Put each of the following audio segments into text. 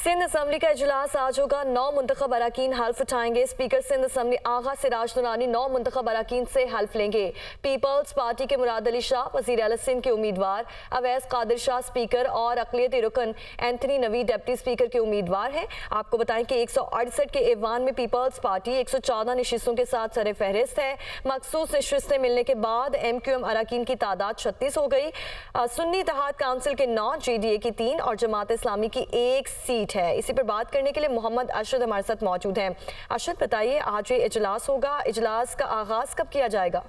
Sindh assembly का इजलास आज होगा। 9 मुंतखब अरकान हल्फ उठाएंगे। स्पीकर सिंध असम्बली आगा सिराज नूरानी 9 मुंतखब अरकान से हल्फ लेंगे। पीपल्स पार्टी के मुराद अली शाह वज़ीर आला सिंध के उम्मीदवार, अवैस कादिर शाह स्पीकर और अक़लियती रुकन एंथनी नवीद डिप्टी स्पीकर के उम्मीदवार हैं। आपको बताएं कि 168 के ऐवान में पीपल्स पार्टी 114 नशिस्तों के साथ सर फहरिस्त है। मखसूस नशिस्तें मिलने के बाद MQM अरकान की तादाद 36 हो गई। सुन्नी इत्तेहाद काउंसिल के 9, GDA की 3 और जमात इस्लामी की 1 सीट है। इसी पर बात करने के लिए मोहम्मद अरशद हमारे साथ मौजूद हैं। अरशद, बताइए, आज ये इजलास होगा, इजलास का आगाज कब किया जाएगा?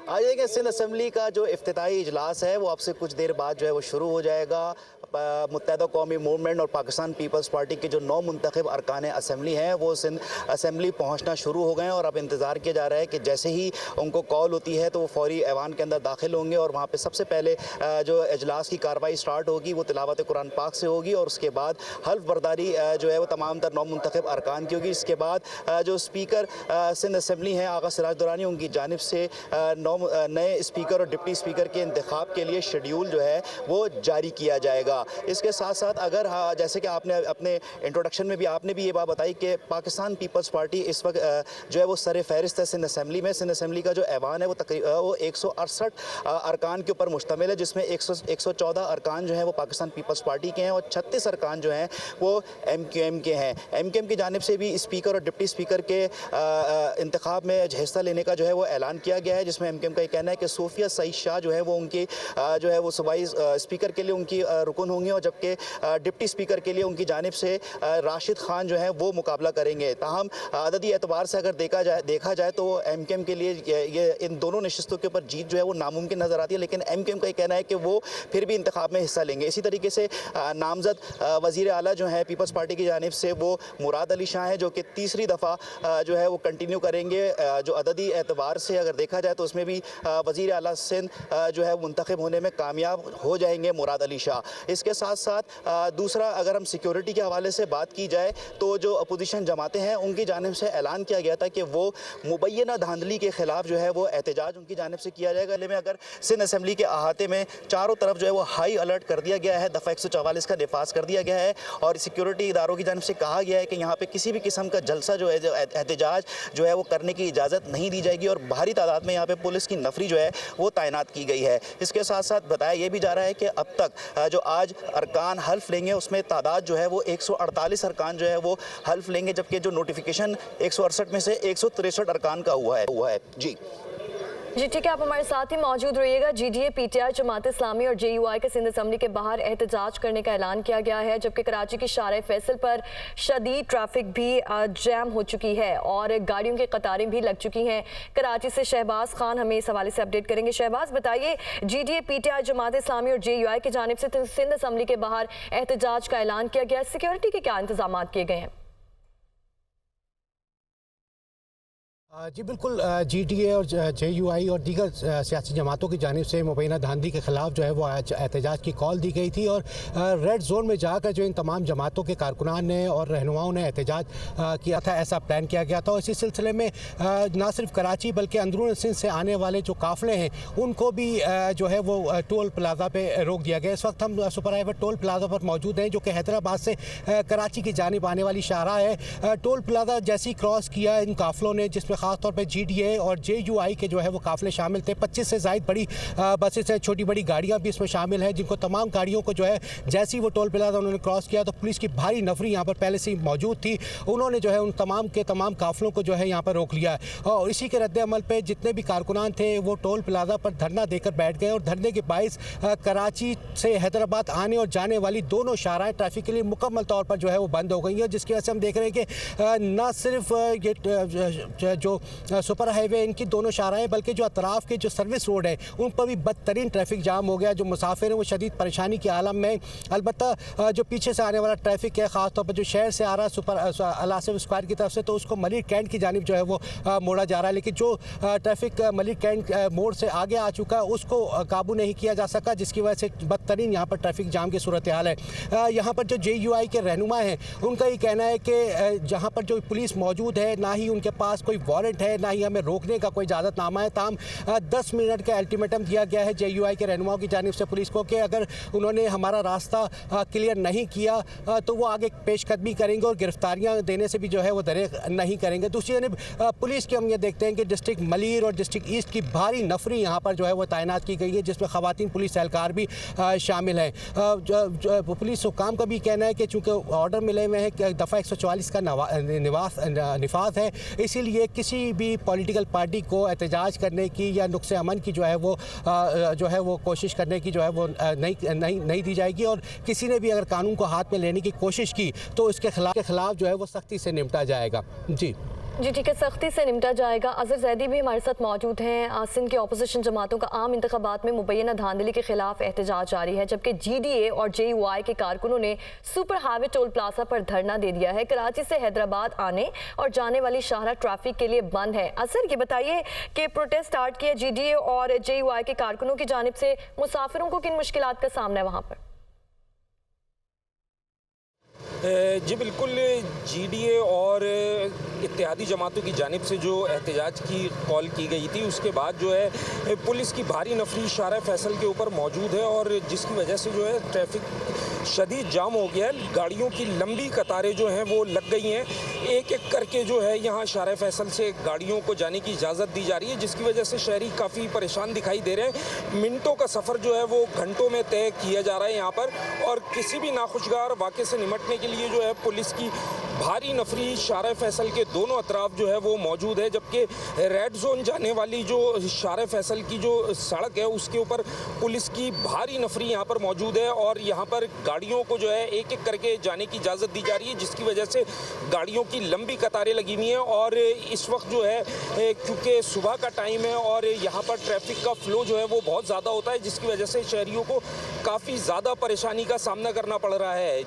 आज देखिए, सिंध असम्बली का जो इफ्तिताही इजलास है वो अब से कुछ देर बाद जो है वो शुरू हो जाएगा। मुत्तहदा कौमी मूवमेंट और पाकिस्तान पीपल्स पार्टी के जो 9 मुंतखब अरकान असम्बली हैं वो सिंध असम्बली पहुंचना शुरू हो गए हैं और अब इंतज़ार किया जा रहा है कि जैसे ही उनको कॉल होती है तो वो फौरी ऐवान के अंदर दाखिल होंगे और वहाँ पे सबसे पहले जो इजलास की कार्रवाई स्टार्ट होगी वो तिलावत कुरान पाक से होगी और उसके बाद हल्फ बर्दारी जो है वो तमाम तर 9 मुंतखब अरकान की होगी। इसके बाद जो स्पीकर सिंध असम्बली हैं आगा सिराज दुरानी, उनकी जानिब से 9 नए स्पीकर और डिप्टी स्पीकर के इंतखाब के लिए शेड्यूल जो है वो जारी किया जाएगा। इसके साथ साथ अगर जैसे कि आपने अपने इंट्रोडक्शन में भी आपने भी ये बात बताई कि पाकिस्तान पीपल्स पार्टी इस वक्त जो है वो सर फहरिस्त है सिंध असम्बली में। सिंध असम्बली का जो ऐवान है वो तकरीबन वो 168 अरकान के ऊपर मुश्तमिल है, जिसमें 114 अरकान जो हैं वो पाकिस्तान पीपल्स पार्टी के हैं और 36 अरकान जो हैं वो MQM के हैं। MQM की जानिब से भी स्पीकर और डिप्टी स्पीकर के इंतखाब में हिस्सा लेने का जो है वो ऐलान किया गया है, जिसमें MQM का कहना है कि सोफिया सईद शाह जो है वो उनकी जो है वो सूबाई स्पीकर के लिए उनकी रुकन होंगी और जबकि डिप्टी स्पीकर के लिए उनकी जानिब से राशिद खान जो है वो मुकाबला करेंगे। ताहम अददी एतबार से अगर देखा जाए तो MQM के लिए ये इन दोनों नशिस्तों के ऊपर जीत जो है वो नामुमकिन नज़र आती है, लेकिन MQM का ये कहना है कि वो फिर भी इंतखाब में हिस्सा लेंगे। इसी तरीके से नामजद वज़ीर आला जो है पीपल्स पार्टी की जानिब से वो मुराद अली शाह हैं, जो कि तीसरी दफ़ा जो है वो कंटिन्यू करेंगे। जो अददी एतबार से अगर देखा जाए तो उसमें भी वज़ीर आला सिंध जो है मुंतखब होने में कामयाब हो जाएंगे मुराद अली शाह। इसके साथ साथ दूसरा, अगर हम सिक्योरिटी के हवाले से बात की जाए तो जो अपोजिशन जमातें हैं उनकी जानिब से ऐलान किया गया था कि वो मुबैना धांधली के खिलाफ जो है वो एहतजाज उनकी जानिब से किया जाएगा। में अगर सिंध असम्बली के अहाते में चारों तरफ जो है वो हाई अलर्ट कर दिया गया है, दफ़ा 144 का नफाज कर दिया गया है और सिक्योरिटी इदारों की जानिब से कहा गया है कि यहाँ पर किसी भी किस्म का जलसा जो है एहतजाज जो है वो करने की इजाज़त नहीं दी जाएगी और भारी तादाद में यहाँ पर पुलिस की नफरी जो है वो तैनात की गई है। इसके साथ साथ बताया यह भी जा रहा है कि अब तक जो आज अरकान हल्फ लेंगे उसमें तादाद जो है वो 148 अरकान जो है वो हल्फ लेंगे, जबकि जो नोटिफिकेशन 168 में से 163 अरकान का हुआ है। जी ठीक है, आप हमारे साथ ही मौजूद रहिएगा। GDA, PTI, जमात इस्लामी और JUI के सिंध असम्बली के बाहर एहतजाज करने का ऐलान किया गया है, जबकि कराची की शारे फैसल पर शदीद ट्रैफिक भी जैम हो चुकी है और गाड़ियों की कतारें भी लग चुकी हैं। कराची से शहबाज खान हमें इस हवाले से अपडेट करेंगे। शहबाज, बताइए, GDA, PTI, जमात इस्लामी और JUI की जानिब से सिंध असम्बली के बाहर एहतजाज का ऐलान किया गया, सिक्योरिटी के क्या इंतजाम किए गए हैं? जी बिल्कुल, GDA और JUI और दीगर सियासी जमातों की जानिब से मुबैना धांधली के ख़िलाफ़ जो है वो आज एहतजाज की कॉल दी गई थी और रेड जोन में जाकर जो इन तमाम जमातों के कारकुनान ने और रहनुमाओं ने एहतजाज किया था, ऐसा प्लान किया गया था। और इसी सिलसिले में ना सिर्फ कराची बल्कि अंदरून सिंध से आने वाले जो काफ़िले हैं उनको भी जो है वो टोल प्लाजा पे रोक दिया गया। इस वक्त हम सुपर हाईवे टोल प्लाजा पर मौजूद हैं, जो कि हैदराबाद से कराची की जानिब आने वाली शाहराह है। टोल प्लाजा जैसे ही क्रॉस किया इन काफ़िलों ने, जिसमें खासतौर पे GDA और JUI के जो है वो काफ़िले शामिल थे, 25 से ज़ायद बड़ी बसेस हैं, छोटी बड़ी गाड़ियां भी इसमें शामिल हैं, जिनको तमाम गाड़ियों को जो है जैसे ही वो टोल प्लाजा उन्होंने क्रॉस किया तो पुलिस की भारी नफरी यहाँ पर पहले से ही मौजूद थी। उन्होंने जो है उन तमाम के तमाम काफ़िलों को जो है यहाँ पर रोक लिया और इसी के रद्द-ए-अमल पे जितने भी कारकुनान थे वो टोल प्लाजा पर धरना देकर बैठ गए और धरने के बाइस कराची से हैदराबाद आने और जाने वाली दोनों शाहराएँ ट्रैफिक के लिए मुकम्मल तौर पर जो है वो बंद हो गई हैं, जिसकी वजह से हम देख रहे हैं कि न सिर्फ ये जो सुपर हाईवे इनकी दोनों शाहराएँ बल्कि जो अतराफ़ के जो सर्विस रोड है उन पर भी बदतरीन ट्रैफिक जाम हो गया। जो मुसाफिर हैं वो शदीद परेशानी के आलम में। अलबत्ता जो पीछे से आने वाला ट्रैफिक है, ख़ासतौर पर जो शहर से आ रहा है सुपर अलासिफ स्क्वायर की तरफ से, तो उसको मलिक कैंट की जानिब जो है वो मोड़ा जा रहा है, लेकिन जो ट्रैफिक मलिक कैंट मोड़ से आगे आ चुका है उसको काबू नहीं किया जा सका, जिसकी वजह से बदतरीन यहाँ पर ट्रैफिक जाम की सूरत हाल है। यहाँ पर जो JUI के रहनुमा हैं उनका ये कहना है कि जहाँ पर जो पुलिस मौजूद है ना ही उनके पास कोई वारंट है, ना ही हमें रोकने का कोई इजाज़तनामा है। ताम 10 मिनट का अल्टीमेटम दिया गया है JUI के रहनुमाओं की जानिब से पुलिस को कि अगर उन्होंने हमारा रास्ता क्लियर नहीं किया तो वो आगे पेशकदमी करेंगे और गिरफ्तारियाँ देने से भी जो है वो दरेक नहीं करेंगे। दूसरी जानब पुलिस की हम ये देखते हैं कि डिस्ट्रिक्ट मलीर और डिस्ट्रिक्ट ईस्ट की भारी नफरी यहाँ पर जो है वो तैनात की गई है, जिसमें ख़वातीन पुलिस एहलकार भी शामिल हैं। पुलिस हुकाम का भी कहना है कि चूँकि ऑर्डर मिले हुए हैं कि दफ़ा 144 का निफाज है, इसीलिए किसी भी पॉलिटिकल पार्टी को एहतजाज करने की या नुक्से अमन की जो है वो कोशिश करने की जो है वो नहीं दी जाएगी। और किसी ने भी अगर कानून को हाथ में लेने की कोशिश की तो इसके खिलाफ जो है वो सख्ती से निपटा जाएगा। जी ठीक है, सख्ती से निपटा जाएगा। अजहर जैदी भी हमारे साथ मौजूद हैं। सिंध के अपोजिशन जमातों का आम इंतखाबात में मुबैना धांधली के खिलाफ एहतजाज जारी है, जबकि GDA और JUI के कारकुनों ने सुपर हाईवे टोल प्लाजा पर धरना दे दिया है। कराची से हैदराबाद आने और जाने वाली शाहरा ट्रैफिक के लिए बंद है। अजहर, ये बताइए कि प्रोटेस्ट स्टार्ट किया GDA और JUI के कारकुनों की जानिब से, मुसाफिरों को किन मुश्किलात का सामना है वहाँ पर? जी बिल्कुल, GDA और इत्तेहादी जमातों की जानिब से जो एहतजाज की कॉल की गई थी, उसके बाद जो है पुलिस की भारी नफरी शाहरा फैसल के ऊपर मौजूद है और जिसकी वजह से जो है ट्रैफिक शदीद जाम हो गया है। गाड़ियों की लंबी कतारें जो हैं वो लग गई हैं। एक एक करके जो है यहाँ शाहरा फैसल से गाड़ियों को जाने की इजाज़त दी जा रही है, जिसकी वजह से शहरी काफ़ी परेशान दिखाई दे रहे हैं। मिनटों का सफ़र जो है वो घंटों में तय किया जा रहा है यहाँ पर, और किसी भी नाखुशगवार वाक़े से निपटने के लिए जो है पुलिस की भारी नफरी शाहरा फैसल के दोनों अतराफ जो है वो मौजूद है। जबकि रेड जोन जाने वाली जो शाहरा फैसल की जो सड़क है उसके ऊपर पुलिस की भारी नफरी यहाँ पर मौजूद है और यहाँ पर गाड़ियों को जो है एक एक करके जाने की इजाज़त दी जा रही है, जिसकी वजह से गाड़ियों की लंबी कतारें लगी हुई हैं। और इस वक्त जो है क्योंकि सुबह का टाइम है और यहाँ पर ट्रैफिक का फ्लो जो है वो बहुत ज़्यादा होता है, जिसकी वजह से शहरियों को काफ़ी ज़्यादा परेशानी का सामना करना पड़ रहा है।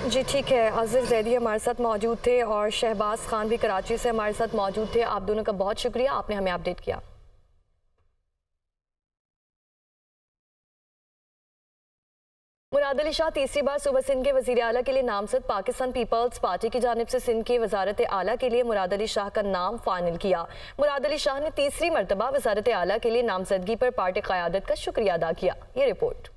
जी ठीक है, अजहर जैदी हमारे साथ मौजूद थे और शहबाज खान भी कराची से हमारे साथ मौजूद थे। आप दोनों का बहुत शुक्रिया, आपने हमें अपडेट किया। मुराद अली शाह तीसरी बार सूबा सिंध के वज़ीर आला के लिए नामजद। पाकिस्तान पीपल्स पार्टी की जानिब से सिंध की वजारत आला के लिए मुराद अली शाह का नाम फाइनल किया। मुराद अली शाह ने तीसरी मरतबा वजारत आला के लिए नामजदगी पर पार्टी क़यादत का शुक्रिया अदा किया। ये रिपोर्ट।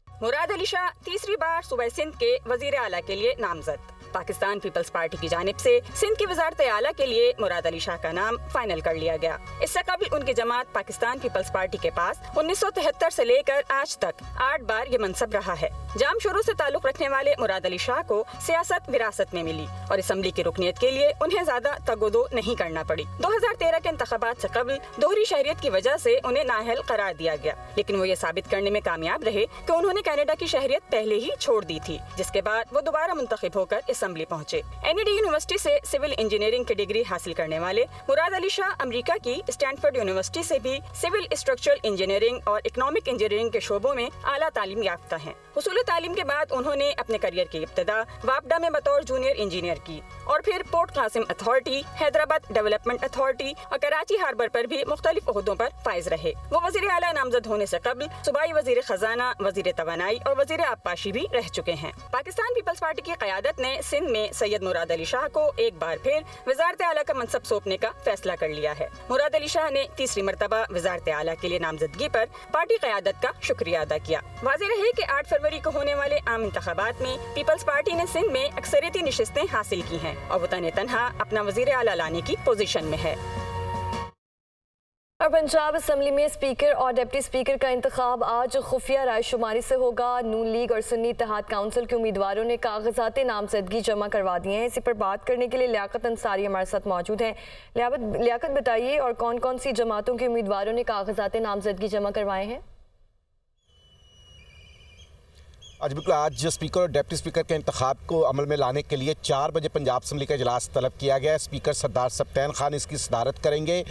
मुराद अली शाह तीसरी बार सूबा सिंध के वज़ीर आला के लिए नामजद। पाकिस्तान पीपल्स पार्टी की जानिब से सिंध की वजारत आला के लिए मुराद अली शाह का नाम फाइनल कर लिया गया। इससे कबल उनकी जमात पाकिस्तान पीपल्स पार्टी के पास 1973 से लेकर आज तक 8 बार ये मनसब रहा है। जाम शुरू से ताल्लुक रखने वाले मुराद अली शाह को सियासत विरासत में मिली और असम्बली की रुकनीत के लिए उन्हें ज्यादा तगोदो नहीं करना पड़ी। 2013 के इंतखाबात से कबल दोहरी शहरियत की वजह से उन्हें नाअहल करार दिया गया, लेकिन वो ये साबित करने में कामयाब रहे कि उन्होंने कनाडा की शहरियत पहले ही छोड़ दी थी, जिसके बाद वो दोबारा मुंतखब होकर असम्बली पहुंचे। NED यूनिवर्सिटी से सिविल इंजीनियरिंग की डिग्री हासिल करने वाले मुराद अली शाह अमेरिका की स्टैनफोर्ड यूनिवर्सिटी से भी सिविल स्ट्रक्चरल इंजीनियरिंग और इकोनॉमिक इंजीनियरिंग के शोबों में आला तालीम याफ्ता हैं। हुसूल तालीम के बाद उन्होंने अपने करियर की इब्तिदा वापडा में बतौर जूनियर इंजीनियर की और फिर port Qasim authority, Hyderabad development authority और कराची हार्बर पर भी मुख्तलिफ ओहदों पर फाइज रहे। वो वजीर आला नामजद होने से कबल सूबाई वजीर खजाना, वजीर तवानाई और वजीर आबपाशी भी रह चुके हैं। पाकिस्तान पीपल्स पार्टी की क़यादत ने सिंध में सैयद मुराद अली शाह को एक बार फिर वजारत आला का मनसब सौंपने का फैसला कर लिया है। मुराद अली शाह ने तीसरी मरतबा वजारत आला के लिए नामजदगी पर पार्टी क़यादत का शुक्रिया अदा किया। वाज़ेह रहे कि 8 फरवरी को होने वाले आम इंतखाबात में पीपल्स पार्टी ने सिंध में अक्सरियती नशिस्तें हासिल की हैं और वो तने तनहा अपना वजीर आला लाने की पोजीशन में है। और पंजाब असम्बली में स्पीकर और डिप्टी स्पीकर का इंतखाब आज खुफिया रायशुमारी से होगा। नून लीग और सुन्नी इत्तेहाद काउंसिल के उम्मीदवारों ने कागजात नामजदगी जमा करवा दिए हैं। इसी पर बात करने के लिए लियाकत अंसारी हमारे साथ मौजूद हैं। लियाकत बताइए, और कौन कौन सी जमातों के उम्मीदवारों ने कागजात नामजदगी जमा करवाए हैं? आज बिल्कुल, आज स्पीकर और डिप्टी स्पीकर के इंतखाब को अमल में लाने के लिए 4 बजे पंजाब असम्बली का इजलास तलब किया गया है। स्पीकर सरदार सब्तैन खान इसकी सदारत करेंगे।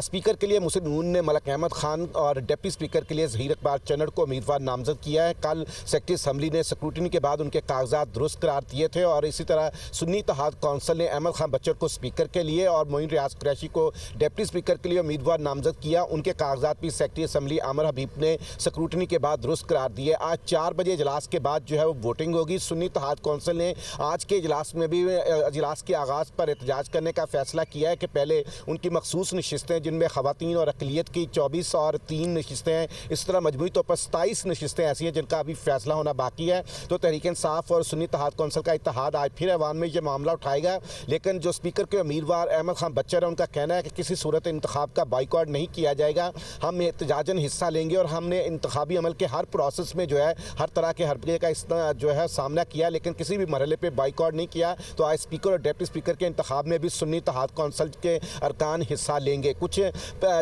स्पीकर के लिए मुस्लिम नून ने मलक अहमद खान और डिप्टी स्पीकर के लिए ज़हीर इकबाल चन्नड़ को उम्मीदवार नामजद किया है। कल सेक्रेटरी असम्बली ने स्क्रूटनी के बाद उनके कागजात दुरुस्त करार दिए थे और इसी तरह सुन्नी इत्तेहाद काउंसिल ने अहमद खान बच्चर को स्पीकर के लिए और मोइन रियाज कुरैशी को डिप्टी स्पीकर के लिए उम्मीदवार नामजद किया। उनके कागजात भी सेक्रेटरी असम्बली आमिर हबीब ने स्क्रूटनी के बाद दुरुस्त करार दिए। आज 4 बजे इजलास इजलास के बाद जो है वो वोटिंग होगी। सुन्नी इत्तेहाद कौंसिल ने आज के इजलास में भी इजलास के आगाज़ पर एहतजाज करने का फैसला किया है कि पहले उनकी मखसूस नशिस्तें जिनमें ख़वातीन और अक़लियत की 24 और 3 नशिस्तें हैं, इस तरह मजमूई तौर पर 27 नशिस्तें ऐसी हैं जिनका अभी फैसला होना बाकी है। तो तहरीक इंसाफ और सुन्नी इत्तेहाद कौंसिल का इत्तेहाद आज फिर ऐवान में ये मामला उठाएगा। लेकिन जो स्पीकर के उम्मीदवार अहमद खान बच्चर है, उनका कहना है कि किसी सूरत इंतखाब का बाइकआउट नहीं किया जाएगा, हम एहतजाजन हिस्सा लेंगे और हमने इंतखाबी अमल के हर प्रोसेस में जो है हर तरह के हरकत का इस जो है सामना किया, लेकिन किसी भी मरहले पे बाइकआउट नहीं किया। तो आज स्पीकर और डिप्टी स्पीकर के इंतखाब में भी सुन्नी इत्तेहाद कौंसिल के अरकान हिस्सा लेंगे। कुछ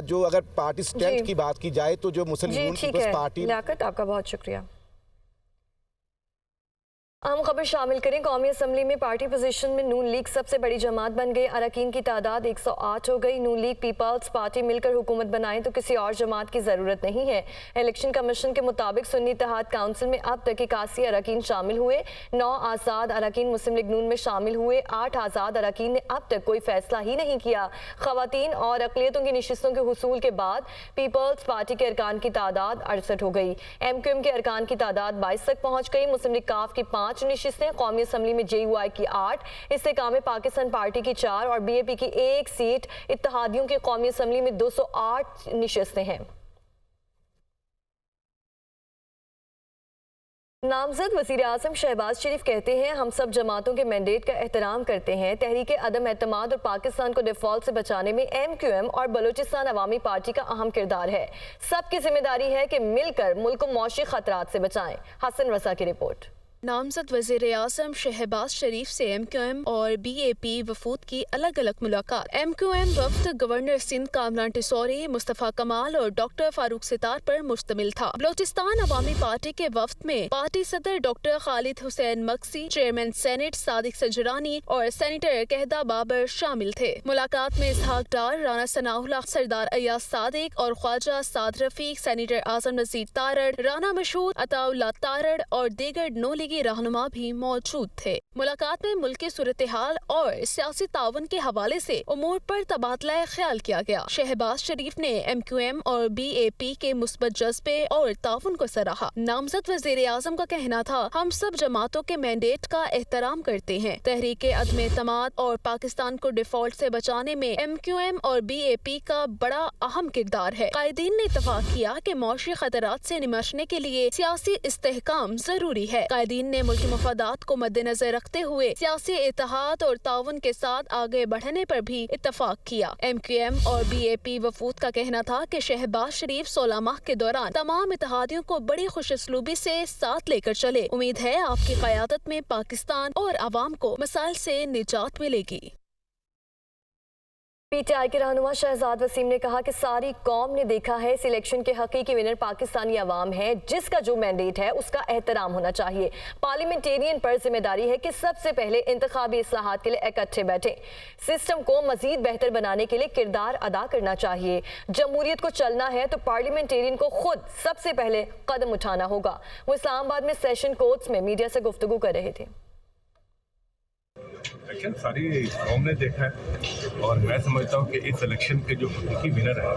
जो अगर पार्टी स्ट्रेंथ की बात की जाए तो जो मुस्लिम पीपल्स पार्टी। लियाकत, आपका बहुत शुक्रिया। अहम खबर शामिल करें। कौमी असम्बली में पार्टी पोजीशन में नून लीग सबसे बड़ी जमात बन गई। अरकान की तादाद 108 हो गई। नून लीग पीपल्स पार्टी मिलकर हुकूमत बनाए तो किसी और जमात की ज़रूरत नहीं है। इलेक्शन कमीशन के मुताबिक सुन्नी इत्तेहाद काउंसिल में अब तक 81 अरकान शामिल हुए। 9 आज़ाद अरकान मुस्लिम लीग नून में शामिल हुए। 8 आज़ाद अरकान ने अब तक कोई फैसला ही नहीं किया। ख़वातीन और अक़लियतों की नशिस्तों के हुसूल के बाद पीपल्स पार्टी के अरकान की तादाद 68 हो गई। MQM के अरकान की तादाद 22 तक पहुँच गई। मुस्लिम लीग काफ की 5 नशिस्तें, कौमी असम्बली में JUI की 8, इस्तेकाम पाकिस्तान पार्टी की 4 और BAP की 1 सीट। इत्तेहादियों की कौमी असम्बली में 208 नशिस्तें हैं। नामजद वज़ीर आज़म शहबाज शरीफ कहते हैं, हम सब जमातों के मैंडेट का एहतराम करते हैं। तहरीक अदम एतमाद और पाकिस्तान को डिफॉल्ट से बचाने में MQM और बलूचिस्तान अवामी पार्टी का अहम किरदार है। सबकी जिम्मेदारी है कि मिलकर मुल्क को मौशी खतरात से बचाएं। हसन रजा की रिपोर्ट। नामजद वज़ीर आज़म शहबाज शरीफ से MQM और BAP वफूद की अलग अलग मुलाकात। MQM वफ्द गवर्नर सिंध कामरान टिसौरी, मुस्तफ़ा कमाल और डॉक्टर फारूक सितार पर मुश्तमिल था। बलोचिस्तान अवामी पार्टी के वफ्द में पार्टी सदर doctor Khalid Hussain Magsi, chairman senate Sadiq Sanjrani और सेनेटर कहदा बाबर शामिल थे। मुलाकात में इसहाक डार, राना सनाउल्लाह, सरदार अय्याज सादिक और ख्वाजा साद रफीक, सेनेटर आजम नज़ीर तारड़, राना मशहूद, अताउल्लाह तारड़ और दीगर नो लीगी रहनुमा भी मौजूद थे। मुलाकात में मुल्क की सूरत हाल और सियासी ताउन के हवाले से उमूर पर तबादला ख्याल किया गया। शहबाज शरीफ ने MQM और BAP के मुस्बत जज्बे और ताउन को सराहा। नामजद वज़ीर आज़म का कहना था, हम सब जमातों के मैंडेट का एहतराम करते हैं। तहरीक अदम एतमाद और पाकिस्तान को डिफॉल्ट से बचाने में MQM और BAP का बड़ा अहम किरदार है। कायदीन ने इत्तफाक किया कि मौशी खतरात से निमटने के लिए सियासी इस्तेहकाम जरूरी है। कायदीन ने मुल्की मफादात को मद्देनजर रखते हुए सियासी इत्तेहाद और ताउन के साथ आगे बढ़ने पर भी इत्तफाक किया। MQM और BAP वफूद का कहना था कि शहबाज शरीफ 16 माह के दौरान तमाम इत्तेहादियों को बड़ी खुशस्लूबी से साथ लेकर चले। उम्मीद है आपकी क़यादत में पाकिस्तान और अवाम को मसाइल से निजात मिलेगी। PTI के रहनुमा शहजाद वसीम ने कहा कि सारी कौम ने देखा है इस इलेक्शन के हकीकी विनर पाकिस्तानी अवाम है, जिसका जो मैंडेट है उसका एहतराम होना चाहिए। पार्लियामेंटेरियन पर जिम्मेदारी है कि सबसे पहले इंतखाबी इस्लाहात के लिए इकट्ठे बैठे, सिस्टम को मजीद बेहतर बनाने के लिए किरदार अदा करना चाहिए। जमहूरियत को चलना है तो पार्लियामेंटेरियन को खुद सबसे पहले कदम उठाना होगा। वो इस्लामाबाद में सेशन कोर्ट्स में मीडिया से गुफ्तगू कर रहे थे। इलेक्शन सारी कौम ने देखा है और मैं समझता हूँ कि इस इलेक्शन के जो हकीकी विनर है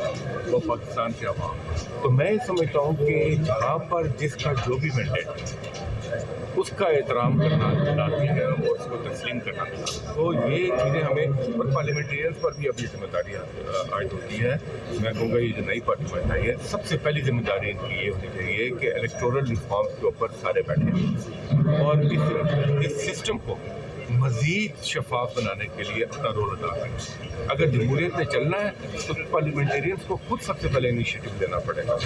वो पाकिस्तान के अवाम। तो मैं समझता हूँ कि जहाँ पर जिसका जो भी मैंडेट है उसका एहतराम करना लाजमी है और उसको तस्लीम करना। तो ये चीज़ें हमें और पार्लियामेंटेरियंस पर भी अपनी जिम्मेदारी आयद होती है। मैं कहूँगा ये जो नई पार्लियामेंट आई है, सबसे पहली जिम्मेदारी इनकी ये होनी चाहिए कि इलेक्टोरल रिफॉर्म्स के ऊपर सारे बैठे और इस सिस्टम को मज़ीद शफाफ बनाने के लिए अपना रोल अदा करें। अगर जमहूरियत में चलना है तो पार्लियामेंटेरियंस को खुद सबसे पहले इनिशिएटिव लेना पड़ेगा।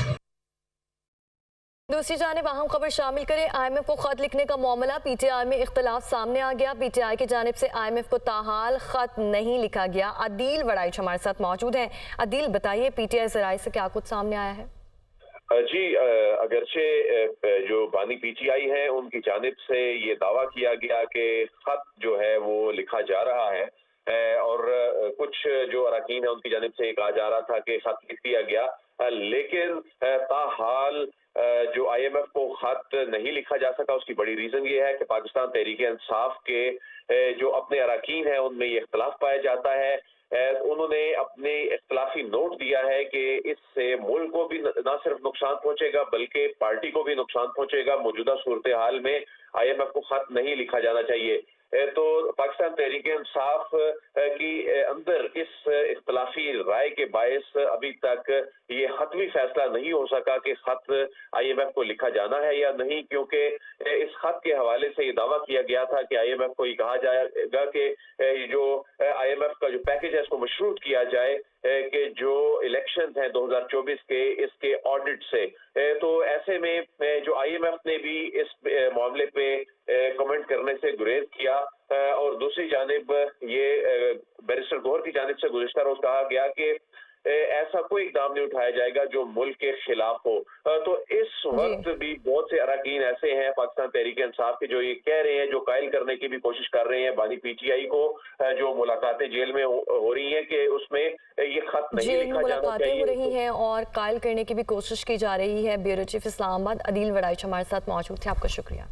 दूसरी जानिब अहम खबर शामिल करें। IMF को खत लिखने का मामला, PTI में इख्तलाफ सामने आ गया। PTI की जानिब से IMF को ताहाल खत नहीं लिखा गया। अदील वड़ाइच हमारे साथ मौजूद हैं। अदील, बताइए PTI ज़राए से क्या कुछ सामने आया है? जी, अगरचे जो बानी PTI है उनकी जानिब से ये दावा किया गया कि खत जो है वो लिखा जा रहा है और कुछ जो अरकान है उनकी जानिब से कहा जा रहा था कि खत लिख दिया गया, लेकिन ताहाल जो IMF को खत नहीं लिखा जा सका। उसकी बड़ी रीज़न ये है कि पाकिस्तान तहरीक इंसाफ के जो अपने अरकान हैं उनमें ये इख्तलाफ पाया जाता है उन्होंने अपने इख्तलाफी नोट दिया है कि इससे मुल्क को भी न सिर्फ नुकसान पहुंचेगा बल्कि पार्टी को भी नुकसान पहुंचेगा। मौजूदा सूरत हाल में IMF को खत नहीं लिखा जाना चाहिए। तो पाकिस्तान तहरीक इंसाफ की अंदर इस इख्तलाफी राय के बायस अभी तक ये हतमी फैसला नहीं हो सका कि खत IMF को लिखा जाना है या नहीं, क्योंकि इस खत के हवाले से ये दावा किया गया था कि IMF को ये कहा जाएगा कि जो IMF का जो पैकेज है इसको मशरूत किया जाए कि जो इलेक्शन हैं 2024 के इसके ऑडिट से। तो ऐसे में जो IMF ने भी इस मामले पे कमेंट करने से गुरेज किया और दूसरी जानिब ये बैरिस्टर गौहर की जानिब से गुज़िश्ता रोज कहा गया कि ऐसा कोई इकदाम नहीं उठाया जाएगा जो मुल्क के खिलाफ हो। तो इस वक्त भी बहुत से अरकान ऐसे हैं पाकिस्तान तहरीक इंसाफ के जो ये कह रहे हैं, जो कायल करने की भी कोशिश कर रहे हैं बानी PTI को, जो मुलाकातें जेल में हो रही हैं कि उसमें ये खत नहीं लिखा जाना चाहिए। हो रही हैं और कायल करने की भी कोशिश की जा रही है। ब्यूरो चीफ इस्लामाबाद अदील वड़ाइच हमारे साथ मौजूद थे, आपका शुक्रिया।